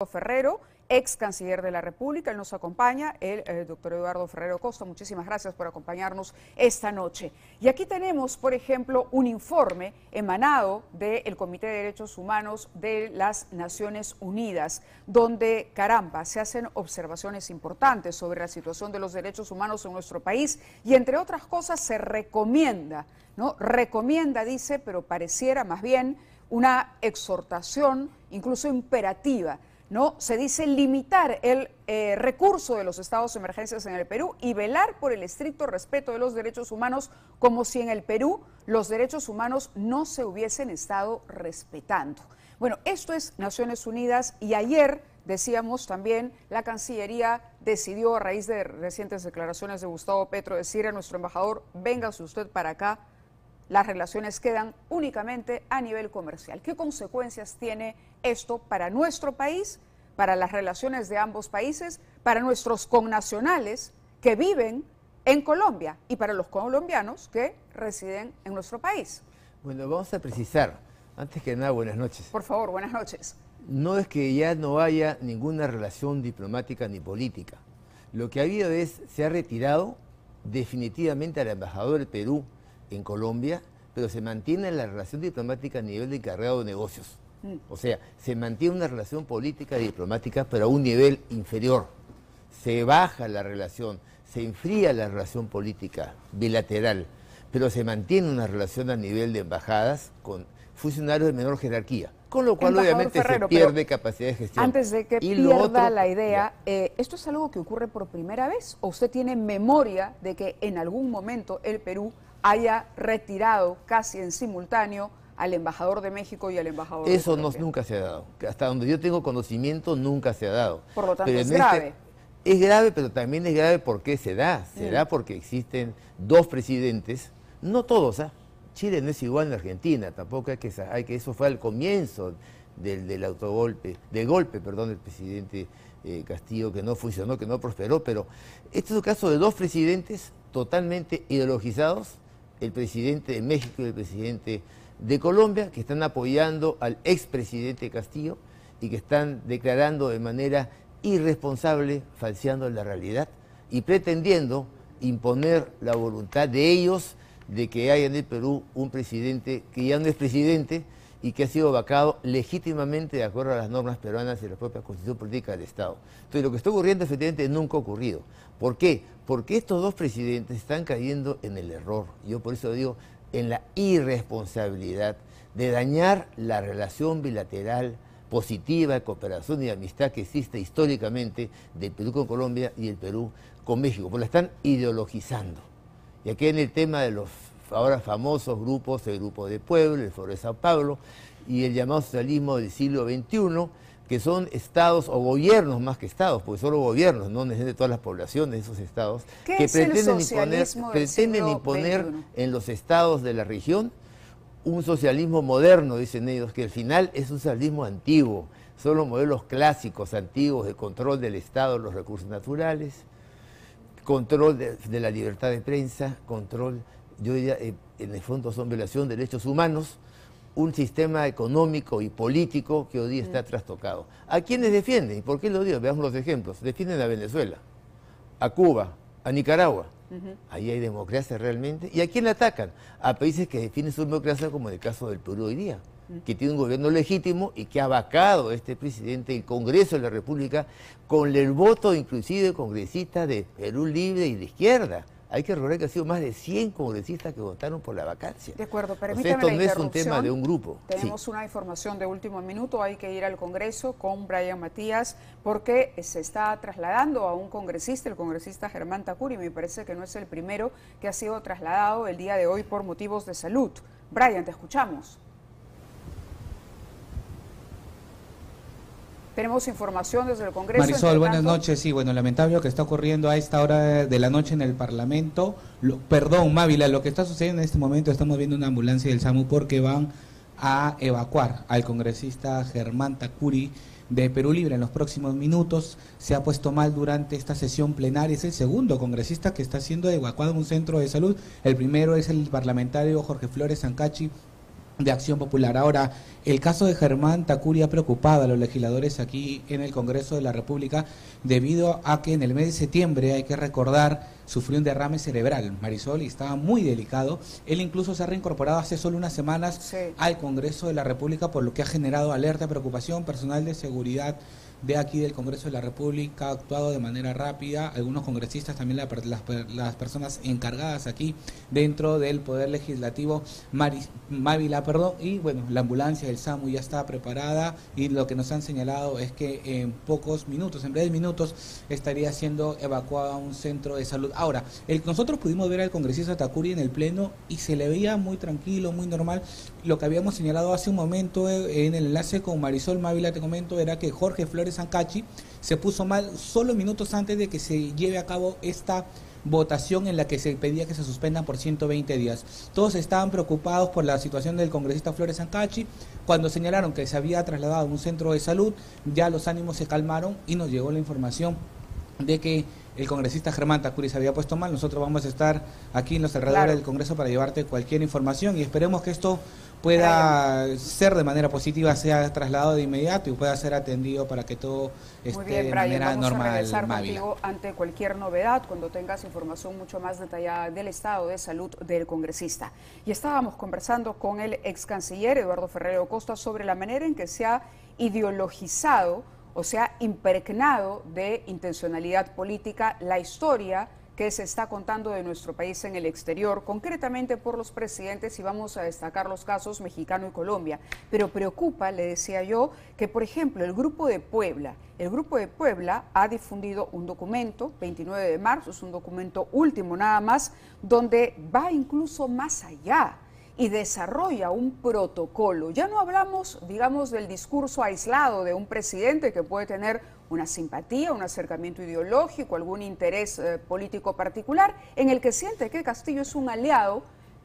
Ferrero, ex canciller de la República. Él nos acompaña, el doctor Eduardo Ferrero Costa. Muchísimas gracias por acompañarnos esta noche. Y aquí tenemos, por ejemplo, un informe emanado del Comité de Derechos Humanos de las Naciones Unidas, donde, caramba, se hacen observaciones importantes sobre la situación de los derechos humanos en nuestro país y, entre otras cosas, se recomienda, ¿no? Recomienda, dice, pero pareciera más bien una exhortación, incluso imperativa, ¿no? Se dice limitar el recurso de los estados de emergencias en el Perú y velar por el estricto respeto de los derechos humanos, como si en el Perú los derechos humanos no se hubiesen estado respetando. Bueno, esto es Naciones Unidas y ayer, decíamos también, la Cancillería decidió, a raíz de recientes declaraciones de Gustavo Petro, decir a nuestro embajador: véngase usted para acá. Las relaciones quedan únicamente a nivel comercial. ¿Qué consecuencias tiene esto para nuestro país, para las relaciones de ambos países, para nuestros connacionales que viven en Colombia y para los colombianos que residen en nuestro país? Bueno, vamos a precisar, antes que nada, buenas noches. Por favor, buenas noches. No es que ya no haya ninguna relación diplomática ni política. Lo que ha habido se ha retirado definitivamente al embajador del Perú en Colombia, pero se mantiene la relación diplomática a nivel de encargado de negocios. O sea, se mantiene una relación política y diplomática, pero a un nivel inferior. Se baja la relación, se enfría la relación política bilateral, pero se mantiene una relación a nivel de embajadas con funcionarios de menor jerarquía, con lo cual Embajador obviamente Ferrero, se pierde capacidad de gestión. Antes de que pierda la idea, ¿esto es algo que ocurre por primera vez? ¿O usted tiene memoria de que en algún momento el Perú haya retirado casi en simultáneo al embajador de México y al embajador de Colombia? Eso nunca se ha dado. Hasta donde yo tengo conocimiento, nunca se ha dado. Por lo tanto, pero es grave. Es grave, pero también es grave porque se da. Se da porque existen dos presidentes, no todos, Chile no es igual en Argentina, tampoco hay que eso fue al comienzo del autogolpe, del presidente Castillo, que no funcionó, que no prosperó, pero este es un caso de dos presidentes totalmente ideologizados, el presidente de México y el presidente de Colombia, que están apoyando al expresidente Castillo y que están declarando de manera irresponsable, falseando la realidad y pretendiendo imponer la voluntad de ellos de que haya en el Perú un presidente que ya no es presidente y que ha sido vacado legítimamente de acuerdo a las normas peruanas y la propia Constitución Política del Estado. Entonces, lo que está ocurriendo efectivamente nunca ha ocurrido. ¿Por qué? Porque estos dos presidentes están cayendo en el error, yo por eso digo, en la irresponsabilidad de dañar la relación bilateral positiva de cooperación y de amistad que existe históricamente del Perú con Colombia y el Perú con México, porque la están ideologizando. Y aquí en el tema de los ahora famosos grupos, el Grupo de Puebla, el Foro de Sao Paulo y el llamado socialismo del siglo XXI, que son estados o gobiernos más que estados, porque solo gobiernos, no necesariamente todas las poblaciones de esos estados, que pretenden imponer en los estados de la región un socialismo moderno, dicen ellos, que al final es un socialismo antiguo, son los modelos clásicos antiguos de control del Estado de los recursos naturales, control de la libertad de prensa, control, yo diría, en el fondo son violación de derechos humanos, un sistema económico y político que hoy día está trastocado. ¿A quiénes defienden? ¿Y por qué lo digo? Veamos los ejemplos. Defienden a Venezuela, a Cuba, a Nicaragua. Ahí hay democracia realmente. ¿Y a quién atacan? A países que defienden su democracia, como en el caso del Perú hoy día, que tiene un gobierno legítimo y que ha vacado a este presidente el Congreso de la República con el voto inclusive de congresistas de Perú Libre y de izquierda. Hay que recordar que ha sido más de 100 congresistas que votaron por la vacancia. De acuerdo, permítame esto no es un tema de un grupo. Tenemos una información de último minuto, hay que ir al Congreso con Brian Matías, porque se está trasladando a un congresista, el congresista Germán Tacuri, me parece que no es el primero que ha sido trasladado el día de hoy por motivos de salud. Brian, te escuchamos. Tenemos información desde el Congreso. Marisol, buenas noches. Sí, bueno, lamentable lo que está ocurriendo a esta hora de la noche en el Parlamento. Perdón, Mávila, lo que está sucediendo en este momento, estamos viendo una ambulancia del SAMU porque van a evacuar al congresista Germán Tacuri de Perú Libre en los próximos minutos. Se ha puesto mal durante esta sesión plenaria. Es el segundo congresista que está siendo evacuado en un centro de salud. El primero es el parlamentario Jorge Flores Sancachi, de Acción Popular. Ahora, el caso de Germán Tacuri ha preocupado a los legisladores aquí en el Congreso de la República debido a que en el mes de septiembre, hay que recordar, sufrió un derrame cerebral, Marisol, y estaba muy delicado. Él incluso se ha reincorporado hace solo unas semanas al Congreso de la República, por lo que ha generado alerta y preocupación. Personal de seguridad de aquí del Congreso de la República ha actuado de manera rápida, algunos congresistas, también las personas encargadas aquí dentro del Poder Legislativo, Mávila, y bueno, la ambulancia del SAMU ya está preparada, y lo que nos han señalado es que en pocos minutos, en breves minutos, estaría siendo evacuado a un centro de salud. Ahora, nosotros pudimos ver al congresista Tacuri en el Pleno y se le veía muy tranquilo, muy normal. Lo que habíamos señalado hace un momento en el enlace con Marisol Mávila, te comento, era que Jorge Flores Ancachi se puso mal solo minutos antes de que se lleve a cabo esta votación en la que se pedía que se suspendan por 120 días. Todos estaban preocupados por la situación del congresista Flores Ancachi. Cuando señalaron que se había trasladado a un centro de salud, ya los ánimos se calmaron y nos llegó la información de que el congresista Germán Tacuri se había puesto mal. Nosotros vamos a estar aquí en los alrededores del Congreso para llevarte cualquier información, y esperemos que esto pueda ser de manera positiva, sea trasladado de inmediato y pueda ser atendido para que todo esté de manera normal. Vamos a regresar contigo ante cualquier novedad, cuando tengas información mucho más detallada del estado de salud del congresista. Y estábamos conversando con el ex canciller Eduardo Ferrero Costa sobre la manera en que se ha ideologizado, o sea, impregnado de intencionalidad política la historia que se está contando de nuestro país en el exterior, concretamente por los presidentes, y vamos a destacar los casos mexicano y Colombia. Pero preocupa, le decía yo, que por ejemplo el Grupo de Puebla ha difundido un documento, 29 de marzo, es un documento último nada más, donde va incluso más allá y desarrolla un protocolo. Ya no hablamos, digamos, del discurso aislado de un presidente que puede tener una simpatía, un acercamiento ideológico, algún interés político particular, en el que siente que Castillo es un aliado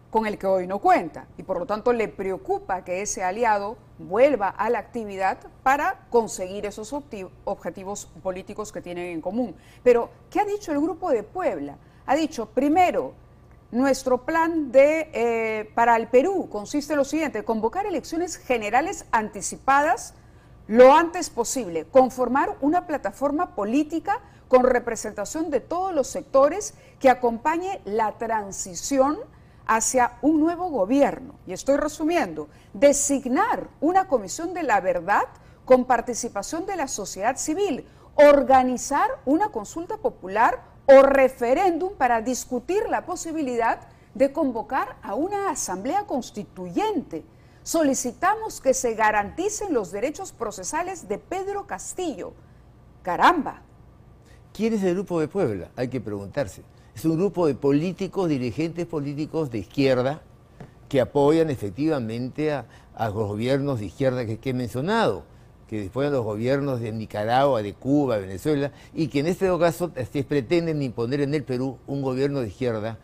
con el que hoy no cuenta, y por lo tanto le preocupa que ese aliado vuelva a la actividad para conseguir esos objetivos políticos que tienen en común. Pero, ¿qué ha dicho el Grupo de Puebla? Ha dicho, primero, nuestro plan para el Perú consiste en lo siguiente: convocar elecciones generales anticipadas lo antes posible, conformar una plataforma política con representación de todos los sectores que acompañe la transición hacia un nuevo gobierno. Y estoy resumiendo: designar una comisión de la verdad con participación de la sociedad civil, organizar una consulta popular o referéndum para discutir la posibilidad de convocar a una asamblea constituyente. Solicitamos que se garanticen los derechos procesales de Pedro Castillo. ¡Caramba! ¿Quién es el Grupo de Puebla? Hay que preguntarse. Es un grupo de políticos, dirigentes políticos de izquierda que apoyan efectivamente a los gobiernos de izquierda que he mencionado, que después los gobiernos de Nicaragua, de Cuba, Venezuela, y que en este caso se pretenden imponer en el Perú un gobierno de izquierda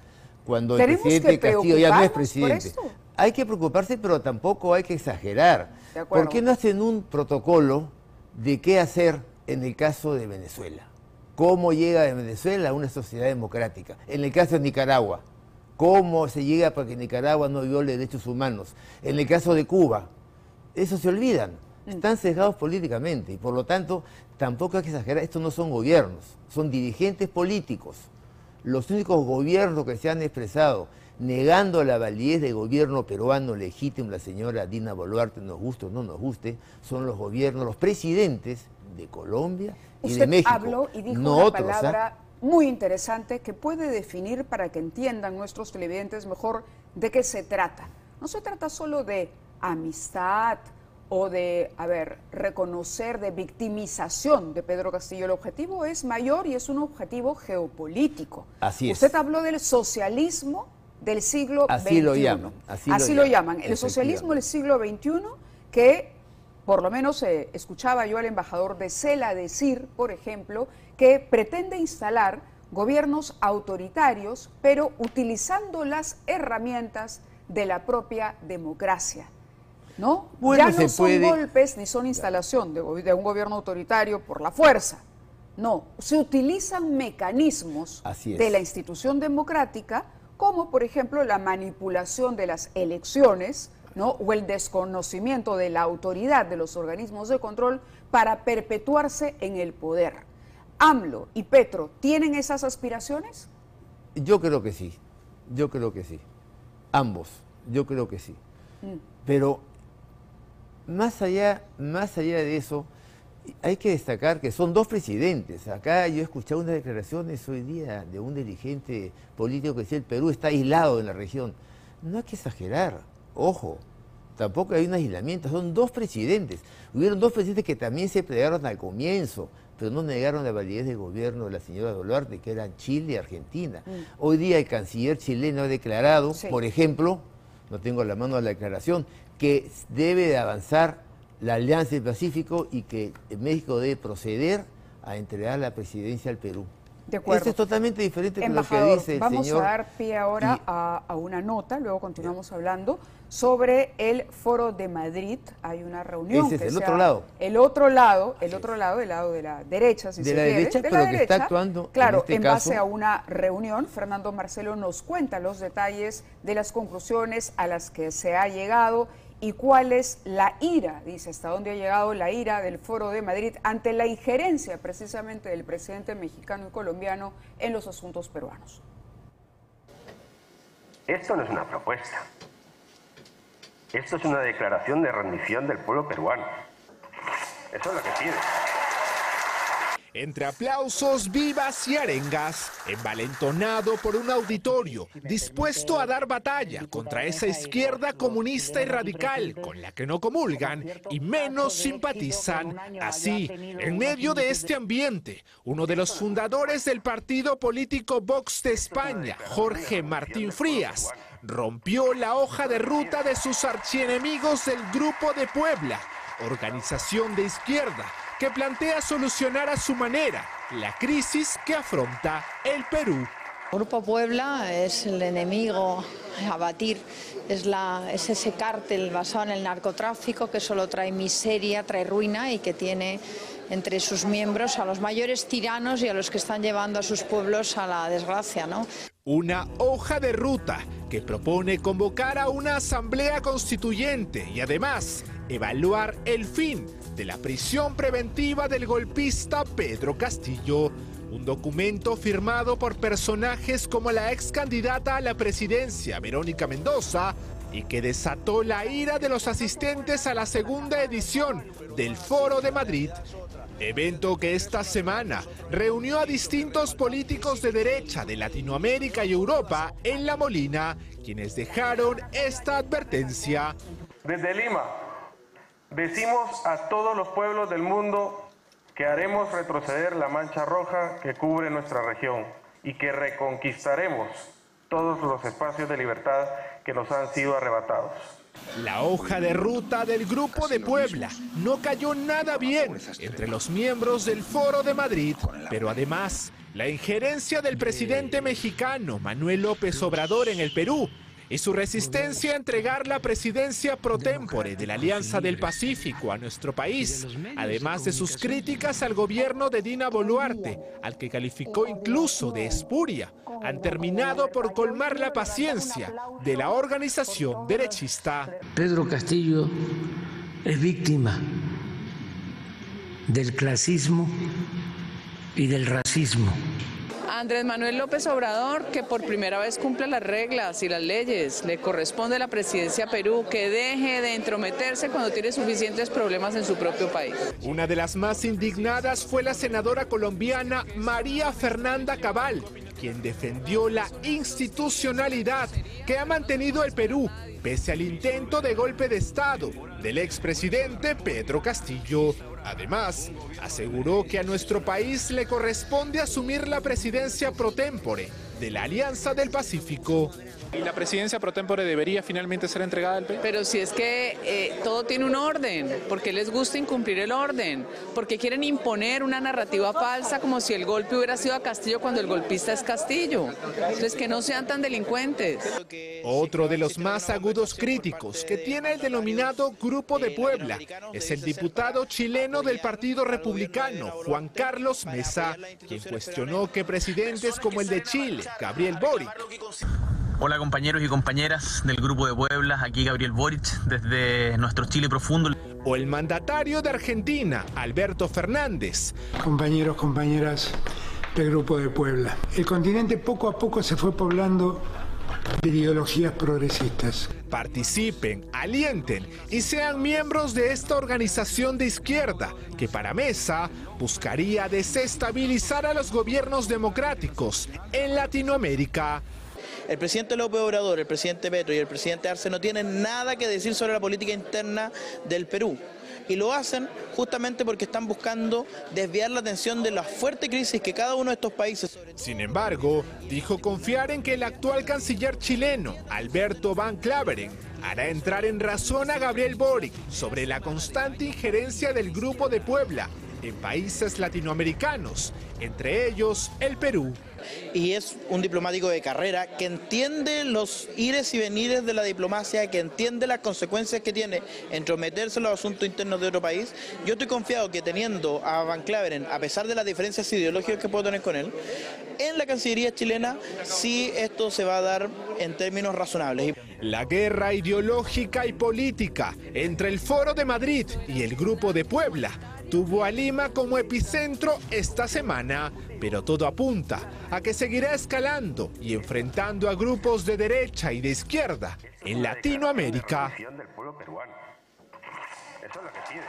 cuando el presidente Castillo ya no es presidente. Hay que preocuparse, pero tampoco hay que exagerar. ¿Por qué no hacen un protocolo de qué hacer en el caso de Venezuela? ¿Cómo llega de Venezuela a una sociedad democrática? En el caso de Nicaragua, ¿cómo se llega para que Nicaragua no viole derechos humanos? En el caso de Cuba, eso se olvidan. Están sesgados políticamente y por lo tanto tampoco hay que exagerar. Estos no son gobiernos, son dirigentes políticos. Los únicos gobiernos que se han expresado negando la validez del gobierno peruano legítimo, la señora Dina Boluarte, nos guste o no nos guste, son los gobiernos, los presidentes de Colombia y de México. Usted habló y dijo una palabra muy interesante que puede definir, para que entiendan nuestros televidentes mejor, de qué se trata. No se trata solo de amistad o de, reconocer, de victimización de Pedro Castillo. El objetivo es mayor y es un objetivo geopolítico. Así es. Usted habló del socialismo del siglo XXI. Así lo llaman. Así lo llaman. El socialismo del siglo XXI, que por lo menos escuchaba yo al embajador de CELA decir, por ejemplo, que pretende instalar gobiernos autoritarios, pero utilizando las herramientas de la propia democracia. ¿No? Bueno, ya no son golpes ni son instalación de un gobierno autoritario por la fuerza. No, se utilizan mecanismos de la institución democrática, como por ejemplo la manipulación de las elecciones ¿no? O el desconocimiento de la autoridad de los organismos de control para perpetuarse en el poder. ¿AMLO y Petro tienen esas aspiraciones? Yo creo que sí, ambos, yo creo que sí. Pero más allá de eso, hay que destacar que son dos presidentes. Acá yo he escuchado unas declaraciones hoy día de un dirigente político que decía el Perú está aislado en la región. No hay que exagerar, ojo, tampoco hay un aislamiento, son dos presidentes. Hubieron dos presidentes que también se plegaron al comienzo, pero no negaron la validez del gobierno de la señora Boluarte, que eran Chile y Argentina. Hoy día el canciller chileno ha declarado, por ejemplo, no tengo a la mano la declaración, que debe de avanzar la Alianza del Pacífico y que México debe proceder a entregar la presidencia al Perú. De acuerdo. Esto es totalmente diferente de lo que dice el vamos señor. Vamos a dar pie ahora a una nota, luego continuamos hablando sobre el Foro de Madrid. Hay una reunión. Ese es que el otro lado. El otro lado, el lado de la derecha, si se quiere. Derecha, de pero la que derecha, está actuando claro, en base caso a una reunión. Fernando Marcelo nos cuenta los detalles de las conclusiones a las que se ha llegado y cuál es la ira, dice, hasta dónde ha llegado la ira del Foro de Madrid ante la injerencia precisamente del presidente mexicano y colombiano en los asuntos peruanos. Esto no es una propuesta. Esto es una declaración de rendición del pueblo peruano. Eso es lo que pide. Entre aplausos, vivas y arengas, envalentonado por un auditorio dispuesto a dar batalla contra esa izquierda comunista y radical con la que no comulgan y menos simpatizan. Así, en medio de este ambiente, uno de los fundadores del partido político Vox de España, Jorge Martín Frías, rompió la hoja de ruta de sus archienemigos del Grupo de Puebla, organización de izquierda, que plantea solucionar a su manera la crisis que afronta el Perú. Grupo Puebla es el enemigo a batir, es ese cártel basado en el narcotráfico que solo trae miseria, trae ruina y que tiene entre sus miembros a los mayores tiranos y a los que están llevando a sus pueblos a la desgracia, ¿no? Una hoja de ruta que propone convocar a una asamblea constituyente y además evaluar el fin de la prisión preventiva del golpista Pedro Castillo. Un documento firmado por personajes como la ex candidata a la presidencia, Verónica Mendoza, y que desató la ira de los asistentes a la segunda edición del Foro de Madrid. Evento que esta semana reunió a distintos políticos de derecha de Latinoamérica y Europa en La Molina, quienes dejaron esta advertencia. Desde Lima, decimos a todos los pueblos del mundo que haremos retroceder la mancha roja que cubre nuestra región y que reconquistaremos todos los espacios de libertad que nos han sido arrebatados. La hoja de ruta del Grupo de Puebla no cayó nada bien entre los miembros del Foro de Madrid, pero además la injerencia del presidente mexicano Manuel López Obrador en el Perú y su resistencia a entregar la presidencia pro tempore de la Alianza del Pacífico a nuestro país, además de sus críticas al gobierno de Dina Boluarte, al que calificó incluso de espuria, han terminado por colmar la paciencia de la organización derechista. Pedro Castillo es víctima del clasismo y del racismo. Andrés Manuel López Obrador, que por primera vez cumple las reglas y las leyes, le corresponde a la presidencia Perú que deje de entrometerse cuando tiene suficientes problemas en su propio país. Una de las más indignadas fue la senadora colombiana María Fernanda Cabal, quien defendió la institucionalidad que ha mantenido el Perú pese al intento de golpe de Estado del expresidente Pedro Castillo. Además, aseguró que a nuestro país le corresponde asumir la presidencia pro tempore de la Alianza del Pacífico. ¿Y la presidencia pro tempore debería finalmente ser entregada al Perú? Pero si es que todo tiene un orden, porque les gusta incumplir el orden, porque quieren imponer una narrativa falsa como si el golpe hubiera sido a Castillo cuando el golpista es Castillo. Entonces que no sean tan delincuentes. Otro de los más agudos críticos que tiene el denominado Grupo de Puebla es el diputado chileno del Partido Republicano, Juan Carlos Mesa, quien cuestionó que presidentes como el de Chile, Gabriel Boric, Hola compañeros y compañeras del Grupo de Puebla, aquí Gabriel Boric desde nuestro Chile profundo. O el mandatario de Argentina, Alberto Fernández. Compañeros, compañeras del Grupo de Puebla. El continente poco a poco se fue poblando de ideologías progresistas. Participen, alienten y sean miembros de esta organización de izquierda que para Mesa buscaría desestabilizar a los gobiernos democráticos en Latinoamérica. El presidente López Obrador, el presidente Petro y el presidente Arce no tienen nada que decir sobre la política interna del Perú. Y lo hacen justamente porque están buscando desviar la atención de la fuerte crisis que cada uno de estos países... Sin embargo, dijo confiar en que el actual canciller chileno, Alberto Van Claveren, hará entrar en razón a Gabriel Boric sobre la constante injerencia del Grupo de Puebla en países latinoamericanos, entre ellos el Perú. Y es un diplomático de carrera que entiende los ires y venires de la diplomacia, que entiende las consecuencias que tiene entrometerse en los asuntos internos de otro país. Yo estoy confiado que teniendo a Van Claveren, a pesar de las diferencias ideológicas que puedo tener con él, en la Cancillería chilena sí esto se va a dar en términos razonables. La guerra ideológica y política entre el Foro de Madrid y el Grupo de Puebla tuvo a Lima como epicentro esta semana, pero todo apunta a que seguirá escalando y enfrentando a grupos de derecha y de izquierda en Latinoamérica. Eso es lo que pide.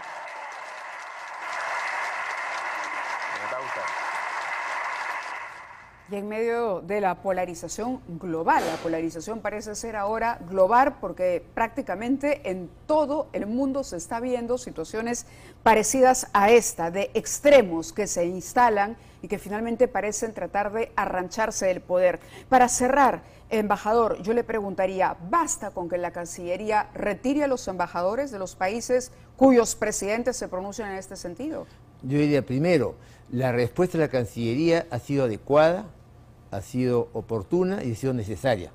Y en medio de la polarización global, la polarización parece ser ahora global porque prácticamente en todo el mundo se está viendo situaciones parecidas a esta, de extremos que se instalan y que finalmente parecen tratar de arrancharse del poder. Para cerrar, embajador, yo le preguntaría, ¿basta con que la Cancillería retire a los embajadores de los países cuyos presidentes se pronuncian en este sentido? Yo diría, primero, la respuesta de la Cancillería ha sido adecuada, ha sido oportuna y ha sido necesaria.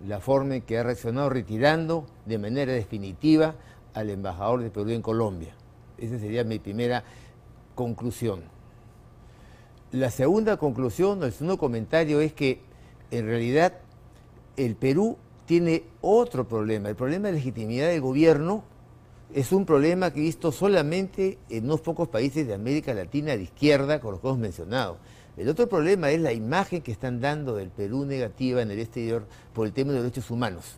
La forma en que ha reaccionado retirando de manera definitiva al embajador de Perú en Colombia. Esa sería mi primera conclusión. La segunda conclusión, el segundo comentario es que en realidad el Perú tiene otro problema. El problema de legitimidad del gobierno es un problema que he visto solamente en unos pocos países de América Latina de izquierda, con los que hemos mencionado. El otro problema es la imagen que están dando del Perú negativa en el exterior por el tema de los derechos humanos,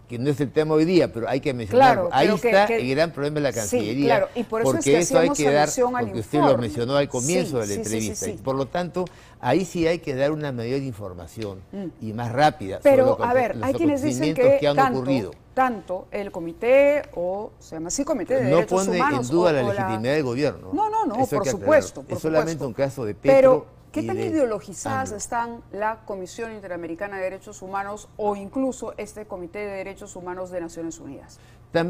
que no es el tema hoy día, pero hay que mencionarlo. Claro, ahí está el gran problema de la Cancillería, sí, claro, y por eso porque es que eso hay que dar, porque usted lo mencionó al comienzo de la entrevista, y por lo tanto, ahí sí hay que dar una mayor información y más rápida. Pero, sobre a ver, hay quienes dicen que han ocurrido. Tanto el comité, o se llama así, Comité de Derechos Humanos... No pone en duda la legitimidad del gobierno. No, por supuesto. Es solamente un caso de Petro. Pero, ¿qué tan ideologizadas están la Comisión Interamericana de Derechos Humanos o incluso este Comité de Derechos Humanos de Naciones Unidas?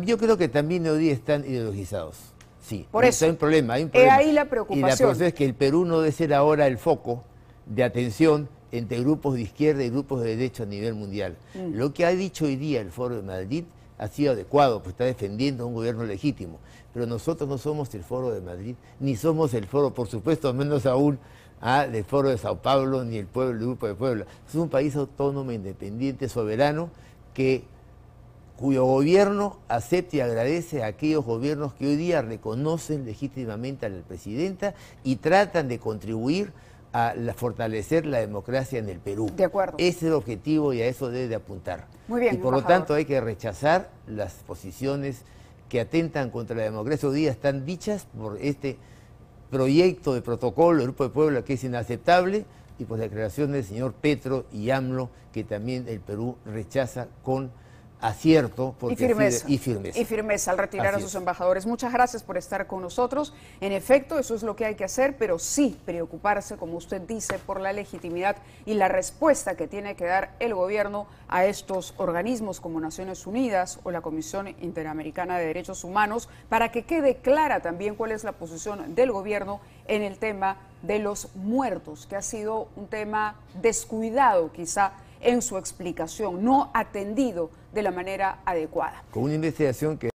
Yo creo que también hoy día están ideologizados. Sí, por eso hay un problema. Ahí la preocupación. Y la preocupación es que el Perú no debe ser ahora el foco de atención entre grupos de izquierda y grupos de derecha a nivel mundial. Lo que ha dicho hoy día el Foro de Madrid ha sido adecuado, pues está defendiendo un gobierno legítimo. Pero nosotros no somos el Foro de Madrid, ni somos el Foro, por supuesto, menos aún del Foro de Sao Paulo, ni el Grupo de Puebla. Es un país autónomo, independiente, soberano, cuyo gobierno acepta y agradece a aquellos gobiernos que hoy día reconocen legítimamente a la presidenta y tratan de contribuir a fortalecer la democracia en el Perú. De acuerdo. Ese es el objetivo y a eso debe de apuntar. Muy bien, y por lo tanto hay que rechazar las posiciones que atentan contra la democracia. Hoy día están dichas por este proyecto de protocolo del Grupo de Puebla que es inaceptable y por la declaración del señor Petro y AMLO que también el Perú rechaza con acierto y firmeza al retirar a sus embajadores. Muchas gracias por estar con nosotros. En efecto, eso es lo que hay que hacer, pero sí preocuparse, como usted dice, por la legitimidad y la respuesta que tiene que dar el gobierno a estos organismos como Naciones Unidas o la Comisión Interamericana de Derechos Humanos, para que quede clara también cuál es la posición del gobierno en el tema de los muertos, que ha sido un tema descuidado quizá en su explicación, no atendido de la manera adecuada. Con una investigación que